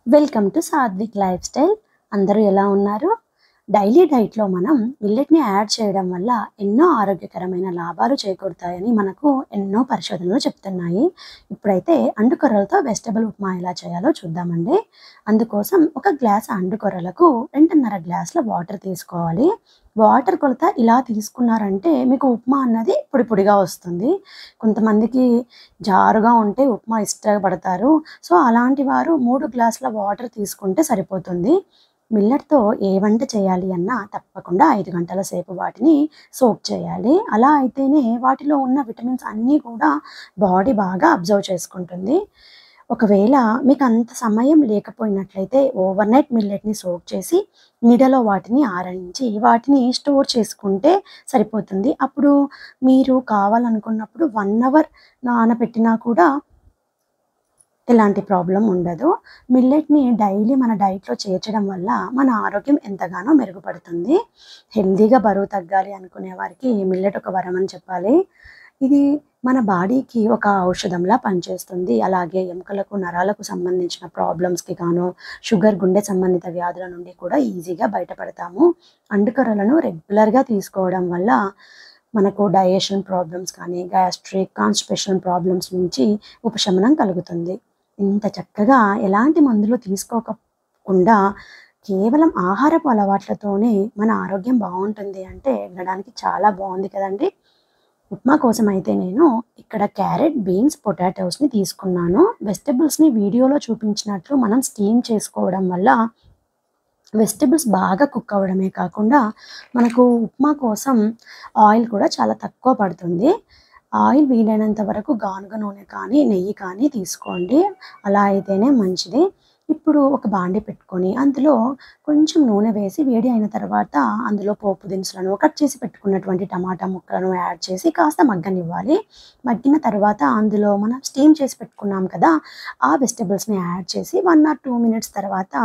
Welcome to Satvik lifestyle. అందరూ ఎలా ఉన్నారు? డైలీ డైట్లో మనం మిల్లెట్ని యాడ్ చేయడం వల్ల ఎన్నో ఆరోగ్యకరమైన లాభాలు చేకూరుతాయని మనకు ఎన్నో పరిశోధనలు చెప్తున్నాయి. ఇప్పుడైతే అండుకొర్రలతో వెజిటబుల్ ఉప్మా ఎలా చేయాలో చూద్దామండి. అందుకోసం ఒక గ్లాస్ అండుకొర్రలకు 2.5 గ్లాసుల వాటర్ తీసుకోవాలి. వాటర్ కొలత ఇలా తీసుకున్నారంటే మీకు ఉప్మా అన్నది పొడి పొడిగా వస్తుంది. కొంతమందికి జారుగా ఉంటే ఉప్మా ఇష్టపడతారు. సో అలాంటి వారు 3 గ్లాసుల వాటర్ తీసుకుంటే సరిపోతుంది. మిల్లెట్‌తో ఏ వంట చేయాలి అన్నా తప్పకుండా 5 గంటల సేపు వాటిని సోక్ చేయాలి. అలా అయితేనే వాటిలో ఉన్న విటమిన్స్ అన్నీ కూడా బాడీ బాగా అబ్జర్వ్ చేసుకుంటుంది. ఒకవేళ మీకు అంత సమయం లేకపోయినట్లయితే ఓవర్‌నైట్ మిల్లెట్‌ని సోక్ చేసి నీడలో వాటిని ఆరనించి వాటిని స్టోర్ చేసుకుంటే సరిపోతుంది. అప్పుడు మీరు కావాలనుకున్నప్పుడు 1 అవర్ నానబెట్టినా కూడా ఎలాంటి ప్రాబ్లం ఉండదు. మిల్లెట్‌ని డైలీ మన డైట్‌లో చేర్చడం వల్ల మన ఆరోగ్యం ఎంతగానో మెరుగుపడుతుంది. హెల్తీగా బరువు తగ్గాలి అనుకునే వారికి మిల్లెట్ ఒక వరం అని చెప్పాలి. ఇది మన బాడీకి ఒక ఔషధంలా పనిచేస్తుంది. అలాగే ఎముకలకు, నరాలకు సంబంధించిన ప్రాబ్లమ్స్‌కి గాను, షుగర్, గుండె సంబంధిత వ్యాధుల నుండి కూడా ఈజీగా బయటపడతాము. అండుకొర్రలను రెగ్యులర్‌గా తీసుకోవడం వల్ల మనకు డైజెషన్ ప్రాబ్లమ్స్ కానీ, గ్యాస్ట్రిక్, కాన్‌స్టిపేషన్ ప్రాబ్లమ్స్ నుంచి ఉపశమనం కలుగుతుంది. ఇంత చక్కగా ఎలాంటి మందులు తీసుకోకుండా కేవలం ఆహారపు అలవాట్లతోనే మన ఆరోగ్యం బాగుంటుంది అంటే వినడానికి చాలా బాగుంది కదండి. ఉప్మా కోసం అయితే నేను ఇక్కడ క్యారెట్, బీన్స్, పొటాటోస్ని తీసుకున్నాను. వెజిటబుల్స్ని వీడియోలో చూపించినట్లు మనం స్టీమ్ చేసుకోవడం వల్ల వెజిటబుల్స్ బాగా కుక్ అవ్వడమే కాకుండా మనకు ఉప్మా కోసం ఆయిల్ కూడా చాలా తక్కువ పడుతుంది. ఆయిల్ వీలైనంత వరకు గానుగ నూనె కానీ, నెయ్యి కానీ తీసుకోండి. అలా అయితేనే మంచిది. ఇప్పుడు ఒక బాండీ పెట్టుకొని అందులో కొంచెం నూనె వేసి వేడి అయిన తర్వాత అందులో పోపు దినుసులను, కట్ చేసి పెట్టుకున్నటువంటి టమాటా ముక్కలను యాడ్ చేసి కాస్త మగ్గనివ్వాలి. మగ్గిన తర్వాత అందులో మనం స్టీమ్ చేసి పెట్టుకున్నాం కదా, ఆ వెజిటబుల్స్‌ని యాడ్ చేసి 1 ఆర్ 2 మినిట్స్ తర్వాత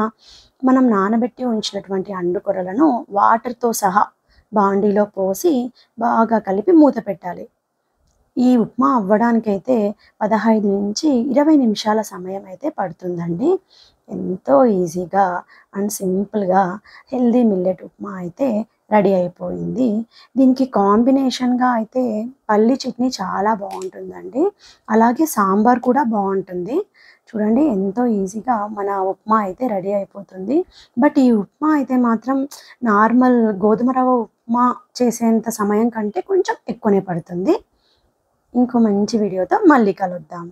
మనం నానబెట్టి ఉంచినటువంటి అండుకొర్రలను వాటర్‌తో సహా బాండీలో పోసి బాగా కలిపి మూత పెట్టాలి. ఈ ఉప్మా అవ్వడానికైతే 15-20 నిమిషాల సమయం అయితే పడుతుందండి. ఎంతో ఈజీగా అండ్ సింపుల్‌గా హెల్తీ మిల్లెట్ ఉప్మా అయితే రెడీ అయిపోయింది. దీనికి కాంబినేషన్‌గా అయితే పల్లి చట్నీ చాలా బాగుంటుందండి. అలాగే సాంబార్ కూడా బాగుంటుంది. చూడండి ఎంతో ఈజీగా మన ఉప్మా అయితే రెడీ అయిపోతుంది. బట్ ఈ ఉప్మా అయితే మాత్రం నార్మల్ గోధుమ రవ్వ ఉప్మా చేసేంత సమయం కంటే కొంచెం ఎక్కువనే పడుతుంది. ఇంకో మంచి వీడియోతో మళ్ళీ కలుద్దాం.